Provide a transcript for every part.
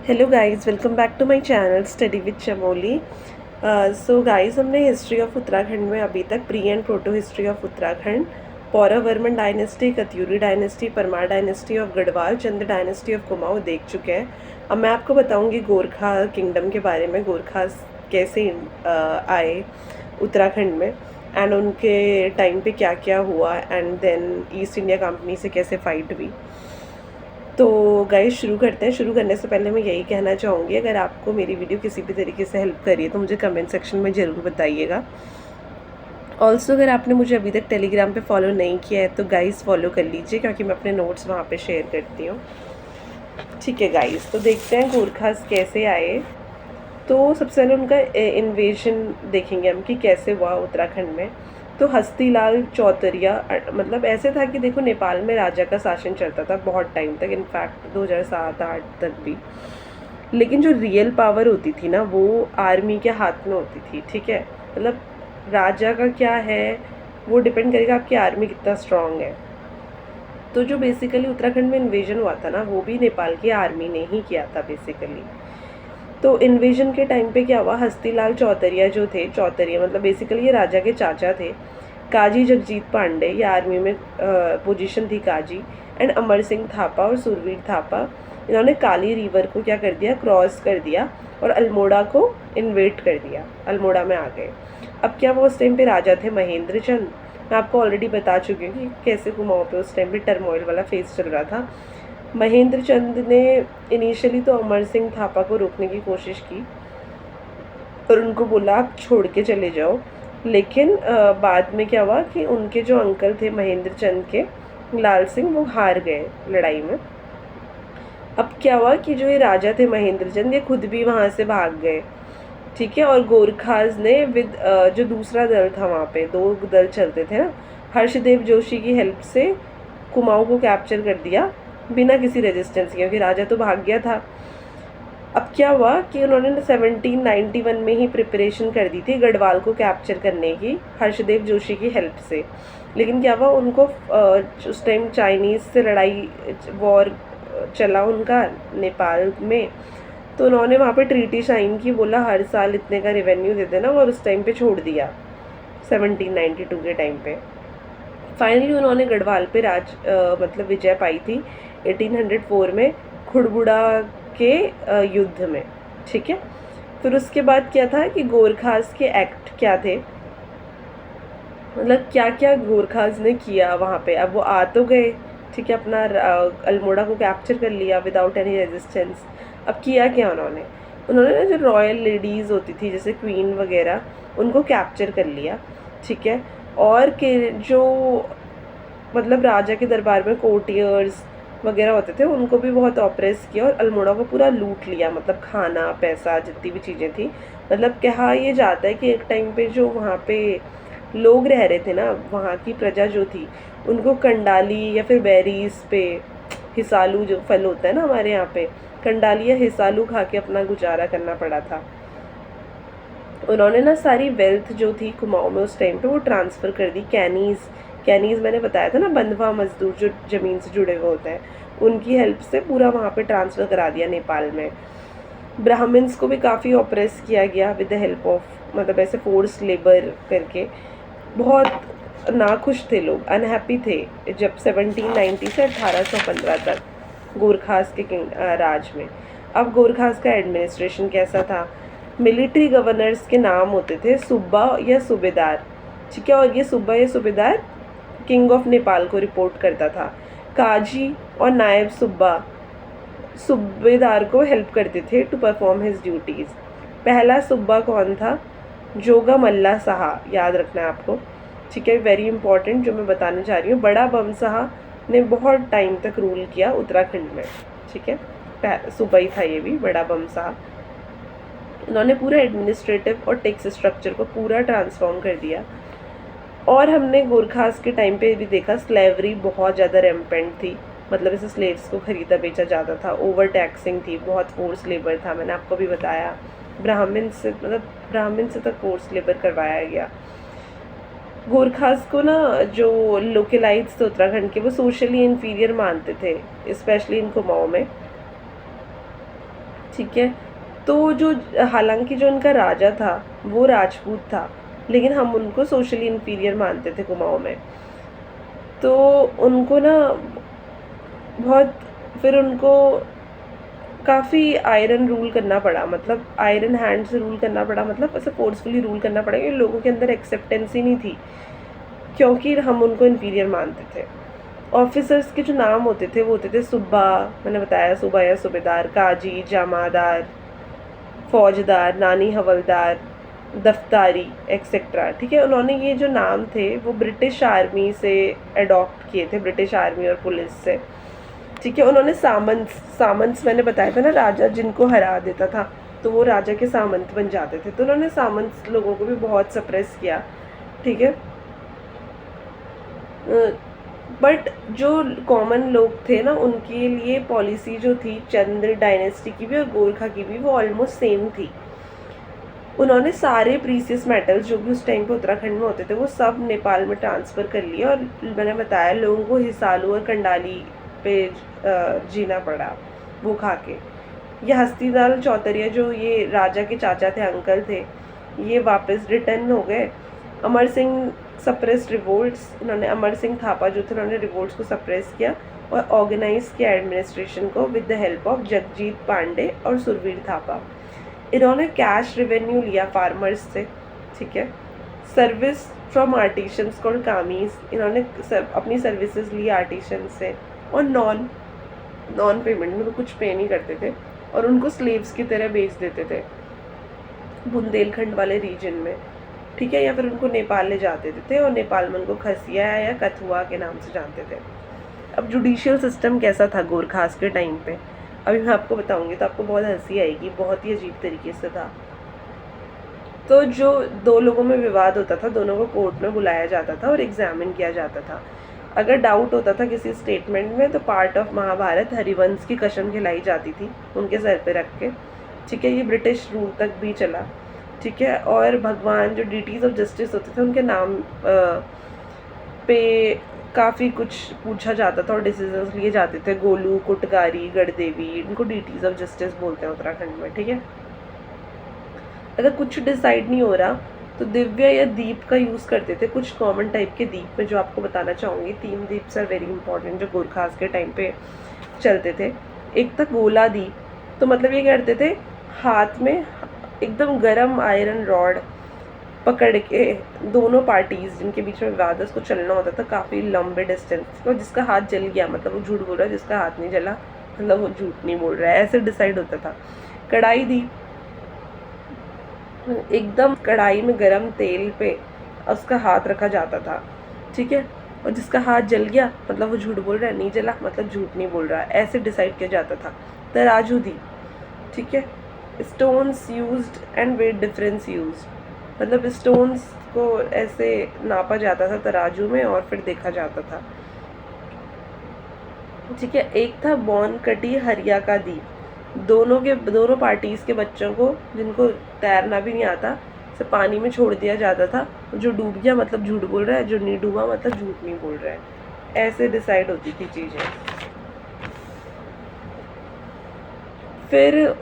Hello guys, welcome back to my channel study with Chamoli. So guys, हमने history of Uttarakhand में अभी तक pre and proto history of Uttarakhand, Paurav Varman dynasty, Katyuri dynasty, Parmar dynasty of Garhwal, Chand dynasty of Kumaon देख चुके हैं। अब मैं आपको बताऊंगी गोरखा किंगडम के बारे में, गोरखा कैसे आए उत्तराखंड में एंड उनके टाइम पे क्या क्या हुआ and then East India Company से कैसे फ़ाइट हुई। तो गाइस शुरू करते हैं। शुरू करने से पहले मैं यही कहना चाहूँगी, अगर आपको मेरी वीडियो किसी भी तरीके से हेल्प करी है तो मुझे कमेंट सेक्शन में ज़रूर बताइएगा। ऑल्सो अगर आपने मुझे अभी तक टेलीग्राम पे फॉलो नहीं किया है तो गाइस फॉलो कर लीजिए, क्योंकि मैं अपने नोट्स वहाँ पे शेयर करती हूँ। ठीक है गाइस, तो देखते हैं गोरखास कैसे आए। तो सबसे पहले उनका इन्वेजन देखेंगे हम कि कैसे हुआ उत्तराखंड में। तो हस्तीलाल चौतरिया, मतलब ऐसे था कि देखो नेपाल में राजा का शासन चलता था बहुत टाइम तक, इनफैक्ट 2007-8 तक भी। लेकिन जो रियल पावर होती थी ना वो आर्मी के हाथ में होती थी। ठीक है, मतलब राजा का क्या है वो डिपेंड करेगा आपकी आर्मी कितना स्ट्रांग है। तो जो बेसिकली उत्तराखंड में इन्वेजन हुआ था ना वो भी नेपाल की आर्मी ने ही किया था बेसिकली। तो इन्वेजन के टाइम पे क्या हुआ, हस्तीलाल चौतरिया जो थे, चौतरिया मतलब बेसिकली ये राजा के चाचा थे। काजी जगजीत पांडे, ये आर्मी में पोजीशन थी काजी, एंड अमर सिंह थापा और सुरवीर थापा, इन्होंने काली रिवर को क्या कर दिया, क्रॉस कर दिया और अल्मोड़ा को इन्वेट कर दिया, अल्मोड़ा में आ गए। अब क्या वो उस टाइम पे राजा थे महेंद्र चंद। मैं आपको ऑलरेडी बता चुकी हूँ कि कैसे कुमाऊँ पे उस टाइम पे टर्मोइल वाला फेज चल रहा था। महेंद्र चंद ने इनिशियली तो अमर सिंह थापा को रोकने की कोशिश की और उनको बोला आप छोड़ के चले जाओ, लेकिन बाद में क्या हुआ कि उनके जो अंकल थे महेंद्र चंद के, लाल सिंह, वो हार गए लड़ाई में। अब क्या हुआ कि जो ये राजा थे महेंद्र चंद, ये खुद भी वहाँ से भाग गए। ठीक है, और गोरखाज ने विद जो दूसरा दल था, वहाँ पे दो दल चलते थे ना, हर्षदेव जोशी की हेल्प से कुमाऊँ को कैप्चर कर दिया बिना किसी रेजिस्टेंस के, क्योंकि राजा तो भाग गया था। अब क्या हुआ कि उन्होंने 1791 में ही प्रिपरेशन कर दी थी गढ़वाल को कैप्चर करने की, हर्षदेव जोशी की हेल्प से। लेकिन क्या हुआ, उनको उस टाइम चाइनीज़ से लड़ाई, वॉर चला उनका नेपाल में। तो उन्होंने वहाँ पे ट्रीटी साइन की, बोला हर साल इतने का रेवेन्यू दे देना, और उस टाइम पे छोड़ दिया 1792 के टाइम पे। फाइनली उन्होंने गढ़वाल पे मतलब विजय पाई थी 1804 में, खुड़बुड़ा के युद्ध में। ठीक है, फिर उसके बाद क्या था कि गोरखास के एक्ट क्या थे, मतलब क्या क्या गोरखास ने किया वहाँ पे। अब वो आ तो गए, ठीक है, अपना अल्मोड़ा को कैप्चर कर लिया विदाउट एनी रेजिस्टेंस। अब किया क्या उन्होंने, उन्होंने ना जो रॉयल लेडीज़ होती थी जैसे क्वीन वगैरह, उनको कैप्चर कर लिया। ठीक है, और के जो मतलब राजा के दरबार में कोर्टियर्स वगैरह होते थे उनको भी बहुत ऑप्रेस किया और अल्मोड़ा को पूरा लूट लिया, मतलब खाना, पैसा, जितनी भी चीज़ें थी। मतलब कहा ये जाता है कि एक टाइम पे जो वहाँ पे लोग रह रहे थे ना, वहाँ की प्रजा जो थी, उनको कंडाली या फिर बेरीज पे, हिसालू जो फल होता है ना हमारे यहाँ पे, कंडाली या हिसालू खा के अपना गुजारा करना पड़ा था। उन्होंने ना सारी वेल्थ जो थी कुमाऊँ में उस टाइम पे वो ट्रांसफ़र कर दी कैनीज़। कैनीज़ मैंने बताया था ना, बंधवा मजदूर जो ज़मीन से जुड़े हुए होते हैं, उनकी हेल्प से पूरा वहाँ पे ट्रांसफ़र करा दिया नेपाल में। ब्राह्मण्स को भी काफ़ी ऑप्रेस किया गया विद द हेल्प ऑफ, मतलब ऐसे फोर्स लेबर करके। बहुत नाखुश थे लोग, अनहैप्पी थे जब 1790 से 1815 तक गोरखास के राज में। अब गोरखास का एडमिनिस्ट्रेशन कैसा था, मिलिट्री गवर्नर्स के नाम होते थे सुब्बा या सूबेदार। ठीक है, और ये सुब्बा या सूबेदार किंग ऑफ नेपाल को रिपोर्ट करता था। काजी और नायब सुब्बा सूबेदार को हेल्प करते थे टू परफॉर्म हिज ड्यूटीज़। पहला सुब्बा कौन था, जोगा मल्ला साहा, याद रखना है आपको। ठीक है, वेरी इंपॉर्टेंट जो मैं बताने जा रही हूँ। बड़ा बम साहा ने बहुत टाइम तक रूल किया उत्तराखंड में। ठीक है, सूबा ही था ये भी, बड़ा बम साहा। उन्होंने पूरा एडमिनिस्ट्रेटिव और टैक्स स्ट्रक्चर को पूरा ट्रांसफॉर्म कर दिया। और हमने गोरखास के टाइम पे भी देखा स्लेवरी बहुत ज़्यादा रैम्पेंट थी, मतलब इसे स्लेव्स को खरीदा बेचा जाता था, ओवर टैक्सिंग थी, बहुत फोर्स लेबर था, मैंने आपको भी बताया। ब्राह्मण से तक फोर्स लेबर करवाया गया। गोरखास को ना जो लोकलाइट्स थे उत्तराखंड के, वो सोशली इन्फीरियर मानते थे, स्पेशली इन कुमाऊँ में। ठीक है। तो जो हालांकि जो उनका राजा था वो राजपूत था, लेकिन हम उनको सोशली इन्फीरियर मानते थे कुमाऊँ में। तो उनको ना बहुत, फिर उनको काफ़ी आयरन रूल करना पड़ा, मतलब आयरन हैंड से रूल करना पड़ा, मतलब ऐसे फोर्सफुली रूल करना पड़ा क्योंकि लोगों के अंदर एक्सेप्टेंस ही नहीं थी, क्योंकि हम उनको इन्फीरियर मानते थे। ऑफिसर्स के जो नाम होते थे वो होते थे सुब्बा, मैंने बताया सुबा या सूबेदार, काजी, जामादार, फौजदार, नानी हवलदार, दफ्तारी एक्सेट्रा। ठीक है, उन्होंने ये जो नाम थे वो ब्रिटिश आर्मी से अडॉप्ट किए थे, ब्रिटिश आर्मी और पुलिस से। ठीक है, उन्होंने सामंत, सामंत मैंने बताया था ना, राजा जिनको हरा देता था तो वो राजा के सामंत बन जाते थे, तो उन्होंने सामंत लोगों को भी बहुत सप्रेस किया। ठीक है, बट जो कॉमन लोग थे ना उनके लिए पॉलिसी जो थी चंद्र डायनेस्टी की भी और गोरखा की भी वो ऑलमोस्ट सेम थी। उन्होंने सारे प्रीसियस मेटल्स जो भी उस टाइम पे उत्तराखंड में होते थे वो सब नेपाल में ट्रांसफ़र कर लिए, और मैंने बताया लोगों को हिसालू और कंडाली पे जीना पड़ा वो खा के। ये हस्तीलाल चौतरिया जो ये राजा के चाचा थे, अंकल थे, ये वापस रिटर्न हो गए। अमर सिंह सप्रेस्ड रिवोल्ट्स, इन्होंने अमर सिंह थापा जो थे उन्होंने रिवोल्ट्स को सप्रेस किया और ऑर्गेनाइज किया एडमिनिस्ट्रेशन को with the help of Jagjit Pande और सुरवीर थापा। इन्होंने कैश रेवेन्यू लिया फार्मर्स से। ठीक है, सर्विस फ्रॉम आर्टिशंस कॉल्ड कामीज, इन्होंने अपनी सर्विसेज ली आर्टिशन से, और नॉन पेमेंट में तो कुछ पे नहीं करते थे और उनको स्लेव्स की तरह बेच देते थे बुंदेलखंड वाले रीजन में। ठीक है, या फिर उनको नेपाल ले जाते थे और नेपाल में उनको खसिया या कथुआ के नाम से जानते थे। अब जुडिशियल सिस्टम कैसा था गोरखास के टाइम पे, अभी मैं आपको बताऊंगी तो आपको बहुत हंसी आएगी, बहुत ही अजीब तरीके से था। तो जो दो लोगों में विवाद होता था दोनों को कोर्ट में बुलाया जाता था और एग्जामिन किया जाता था। अगर डाउट होता था किसी स्टेटमेंट में तो पार्ट ऑफ महाभारत हरिवंश की कसम खिलाई जाती थी उनके सर पे रख के। ठीक है, ये ब्रिटिश रूल तक भी चला। ठीक है, और भगवान जो डिटीज़ ऑफ जस्टिस होते थे उनके नाम पे काफ़ी कुछ पूछा जाता था और डिसीजंस लिए जाते थे। गोलू, कुटगारी, गढ़देवी, इनको डिटीज़ ऑफ जस्टिस बोलते हैं उत्तराखंड में। ठीक है, अगर कुछ डिसाइड नहीं हो रहा तो दिव्य या दीप का यूज़ करते थे, कुछ कॉमन टाइप के दीप में जो आपको बताना चाहूँगी। 3 दीप्स आर वेरी इंपॉर्टेंट जो गोरखास के टाइम पे चलते थे। एक था गोला दीप, तो मतलब ये करते थे हाथ में एकदम गरम आयरन रॉड पकड़ के दोनों पार्टीज जिनके बीच में विवाद है उसको चलना होता था काफ़ी लंबे डिस्टेंस, तो जिसका हाथ जल गया मतलब वो झूठ बोल रहा है, जिसका हाथ नहीं जला मतलब वो झूठ नहीं बोल रहा है, ऐसे डिसाइड होता था। कढ़ाई दीप, एकदम कढ़ाई में गरम तेल पे उसका हाथ रखा जाता था। ठीक है, और जिसका हाथ जल गया मतलब वो झूठ बोल रहा है, नहीं जला मतलब झूठ नहीं बोल रहा है, ऐसे डिसाइड किया जाता था। तराजू दीप, ठीक है, stones used and wait difference used, मतलब स्टोन्स को ऐसे नापा जाता था तराजू में और फिर देखा जाता था। ठीक है, एक था बॉन कटी हरिया का दीप, दोनों पार्टीज के बच्चों को जिनको तैरना भी नहीं आता से पानी में छोड़ दिया जाता था, जो डूब गया मतलब झूठ बोल रहा है, जो नहीं डूबा मतलब झूठ नहीं बोल रहा है, ऐसे डिसाइड होती थी चीज़ें। फिर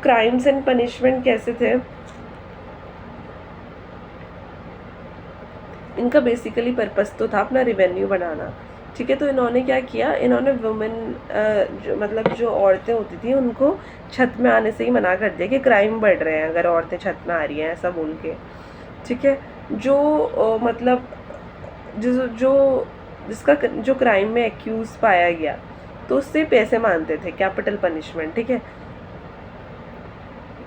क्राइम्स एंड पनिशमेंट कैसे थे, इनका बेसिकली पर्पस तो था अपना रेवेन्यू बनाना। ठीक है, तो इन्होंने क्या किया, इन्होंने वुमेन मतलब जो औरतें होती थी उनको छत में आने से ही मना कर दिया कि क्राइम बढ़ रहे हैं अगर औरतें छत में आ रही हैं, ऐसा बोल के। ठीक है, जो मतलब जिसका जो क्राइम में एक्यूज पाया गया तो उससे पैसे मानते थे, कैपिटल पनिशमेंट। ठीक है,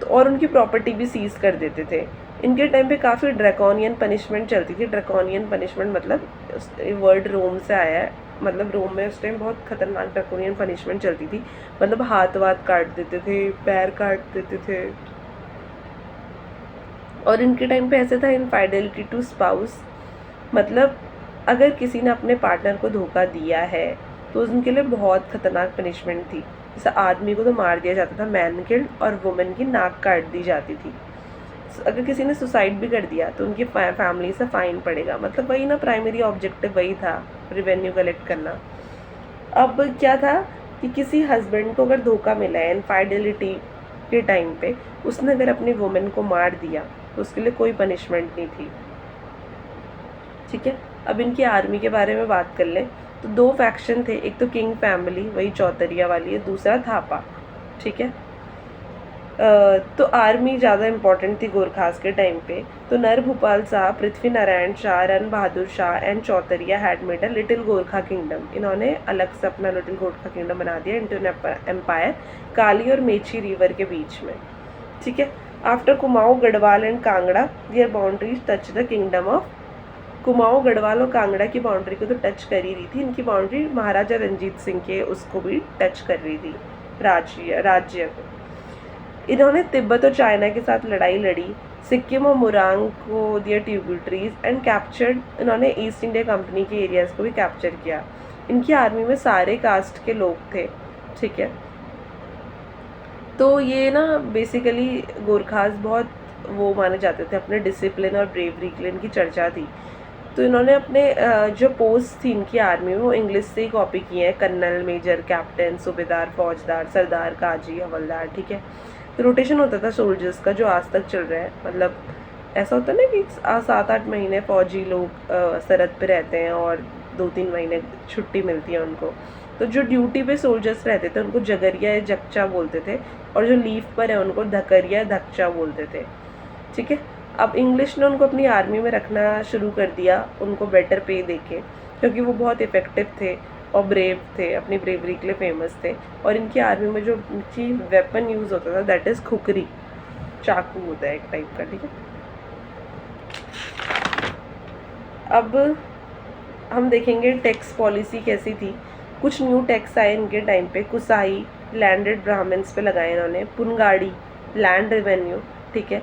तो और उनकी प्रॉपर्टी भी सीज कर देते थे। इनके टाइम पे काफ़ी ड्रैकोनियन पनिशमेंट चलती थी। ड्रैकोनियन पनिशमेंट मतलब वर्ड रोम से आया है, मतलब रोम में उस टाइम बहुत खतरनाक ड्रैकोनियन पनिशमेंट चलती थी, मतलब हाथ वाथ काट देते थे, पैर काट देते थे। और इनके टाइम पे ऐसे था इनफाइडेलिटी टू स्पाउस, मतलब अगर किसी ने अपने पार्टनर को धोखा दिया है तो उनके लिए बहुत खतरनाक पनिशमेंट थी। जैसे आदमी को तो मार दिया जाता था, मैन किल्ड, और वुमेन की नाक काट दी जाती थी। अगर किसी ने सुसाइड भी कर दिया तो उनकी फैमिली से फाइन पड़ेगा, मतलब वही ना, प्राइमरी ऑब्जेक्टिव वही था, रेवेन्यू कलेक्ट करना। अब क्या था कि किसी हस्बैंड को अगर धोखा मिला है, इनफाइडेलिटी के टाइम पे उसने अगर अपनी वुमेन को मार दिया तो उसके लिए कोई पनिशमेंट नहीं थी, ठीक है। अब इनकी आर्मी के बारे में बात कर लें तो 2 फैक्शन थे, एक तो किंग फैमिली वही चौतरिया वाली है, दूसरा थापा, ठीक है। तो आर्मी ज़्यादा इम्पोर्टेंट थी गोरखास के टाइम पे। तो Nar Bhupal Shah, Prithvi Narayan Shah, Ran Bahadur Shah and Chautariya had made a little Gorkha kingdom. इन्होंने अलग से अपना लिटिल गोरखा किंगडम बना दिया इंटू एम्पायर काली और मेची रिवर के बीच में, ठीक है। After Kumaon Garhwal and Kangra their boundaries touch the kingdom of. Kumaon Garhwal और कांगड़ा की बाउंड्री को तो टच कर ही रही थी, इनकी बाउंड्री महाराजा रंजीत सिंह के उसको भी टच कर रही थी, राज्य को। इन्होंने तिब्बत और चाइना के साथ लड़ाई लड़ी, सिक्किम और मुरांग को दिया ट्रिब्यूटरीज एंड कैप्चर्ड। इन्होंने ईस्ट इंडिया कंपनी के एरियाज़ को भी कैप्चर किया। इनकी आर्मी में सारे कास्ट के लोग थे, ठीक है। तो ये ना बेसिकली गोरखास बहुत वो माने जाते थे, अपने डिसिप्लिन और ब्रेवरी के लिए इनकी चर्चा थी। तो इन्होंने अपने जो पोस्ट थी इनकी आर्मी में वो इंग्लिश से ही कॉपी किए हैं, कर्नल, मेजर, कैप्टन, सूबेदार, फौजदार, सरदार, काजी, हवलदार, ठीक है। तो रोटेशन होता था सोल्जर्स का, जो आज तक चल रहा है। मतलब ऐसा होता है ना कि 7-8 महीने फौजी लोग सरहद पे रहते हैं और 2-3 महीने छुट्टी मिलती है उनको। तो जो ड्यूटी पे सोल्जर्स रहते थे उनको जगरिया या जक्चा बोलते थे, और जो लीव पर है उनको धकरिया धक्चा बोलते थे, ठीक है। अब इंग्लिश ने उनको अपनी आर्मी में रखना शुरू कर दिया, उनको बेटर पे देके, क्योंकि वो बहुत इफ़ेक्टिव थे और ब्रेव थे, अपनी ब्रेवरी के लिए फेमस थे। और इनकी आर्मी में जो इनकी वेपन यूज़ होता था दैट इज़ खुकरी, चाकू होता है एक टाइप का, ठीक है। अब हम देखेंगे टैक्स पॉलिसी कैसी थी। कुछ न्यू टैक्स आए इनके टाइम पे। कुसाई लैंडेड ब्राह्मण्स पे लगाए इन्होंने। पुनगाड़ी लैंड रेवेन्यू, ठीक है।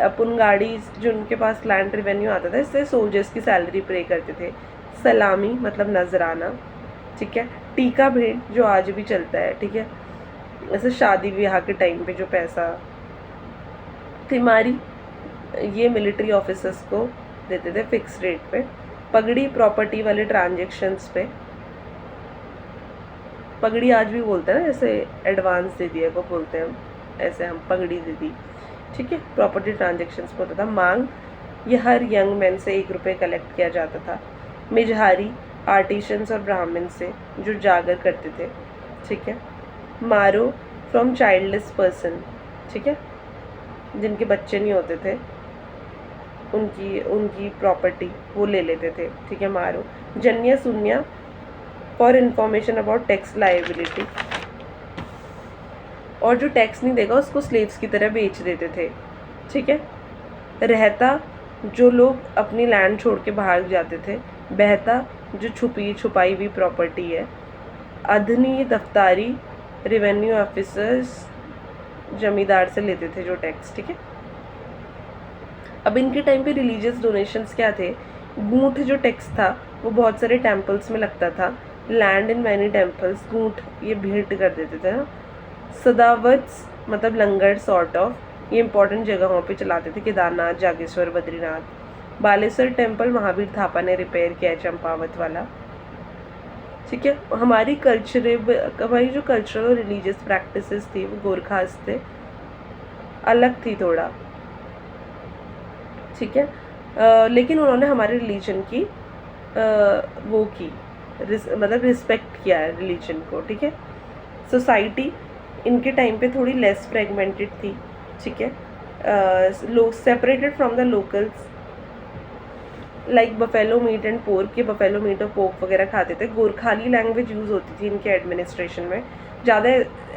पुनगाड़ी जो उनके पास लैंड रेवेन्यू आता था, इससे सोल्जर्स की सैलरी पे करते थे। सलामी मतलब नजराना, ठीक है। टीका भेंट जो आज भी चलता है, ठीक है, ऐसे शादी ब्याह के टाइम पे जो पैसा। तिमारी ये मिलिट्री ऑफिसर्स को देते थे फिक्स रेट पे। पगड़ी प्रॉपर्टी वाले ट्रांजेक्शन्स पे। पगड़ी आज भी बोलते हैं ना, जैसे एडवांस दे दिया को बोलते हैं हम, ऐसे हम पगड़ी दे दी, ठीक है। प्रॉपर्टी ट्रांजेक्शन्स पे होता था। मांग ये हर यंग मैन से 1 रुपये कलेक्ट किया जाता था। मिजहारी आर्टिशंस और ब्राह्मण से जो जागर करते थे, ठीक है। मारो फ्रॉम चाइल्डलेस पर्सन, ठीक है, जिनके बच्चे नहीं होते थे उनकी प्रॉपर्टी वो ले लेते थे, ठीक है, मारो। जन्या सुन्या for information about tax liability, और जो टैक्स नहीं देगा उसको स्लेव्स की तरह बेच देते थे, ठीक है। रहता जो लोग अपनी लैंड छोड़ के भाग जाते थे। बहता जो छुपाई हुई प्रॉपर्टी है। अधनी दफ्तारी रेवेन्यू ऑफिसर्स जमींदार से लेते थे जो टैक्स, ठीक है। अब इनके टाइम पे रिलीजियस डोनेशंस क्या थे। गूंठ जो टैक्स था वो बहुत सारे टेम्पल्स में लगता था। लैंड इन मैनी टेम्पल्स, गूंठ ये भेंट कर देते थे ना। सदावत्स मतलब लंगर सॉर्ट ऑफ, ये इंपॉर्टेंट जगहों पे चलाते थे, केदारनाथ, जागेश्वर, बद्रीनाथ। बालेश्वर टेम्पल महावीर थापा ने रिपेयर किया है, चंपावत वाला, ठीक है। हमारी जो कल्चरल और रिलीजियस प्रैक्टिसेस थी वो गोरखास से अलग थी थोड़ा, ठीक है। लेकिन उन्होंने हमारे रिलीजन की वो की मतलब रिस्पेक्ट किया है रिलीजन को, ठीक है। सोसाइटी इनके टाइम पे थोड़ी लेस फ्रेगमेंटेड थी, ठीक है। लोग separated from the locals, like buffalo meet and pork, ये बफेलो मीट और पोर्क वगैरह खाते थे। गोरखाली लैंग्वेज यूज़ होती थी इनके एडमिनिस्ट्रेशन में। ज़्यादा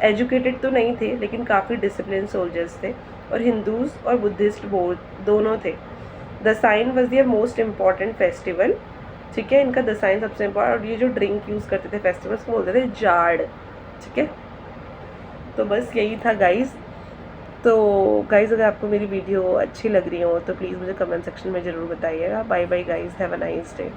एजुकेटेड तो नहीं थे लेकिन काफ़ी डिसिप्लिन सोल्जर्स थे। और हिंदूज और बुद्धिस्ट दोनों थे। Dashain was their most important festival, ठीक है। इनका दसाइन सबसे इम्पॉर्टेंट। और ये जो ड्रिंक यूज़ करते थे फेस्टिवल्स को बोलते थे जाड़, ठीक है। तो बस यही था गाइज़। तो गाइज़ अगर आपको मेरी वीडियो अच्छी लग रही हो तो प्लीज़ मुझे कमेंट सेक्शन में ज़रूर बताइएगा। Bye bye guys, have a nice day.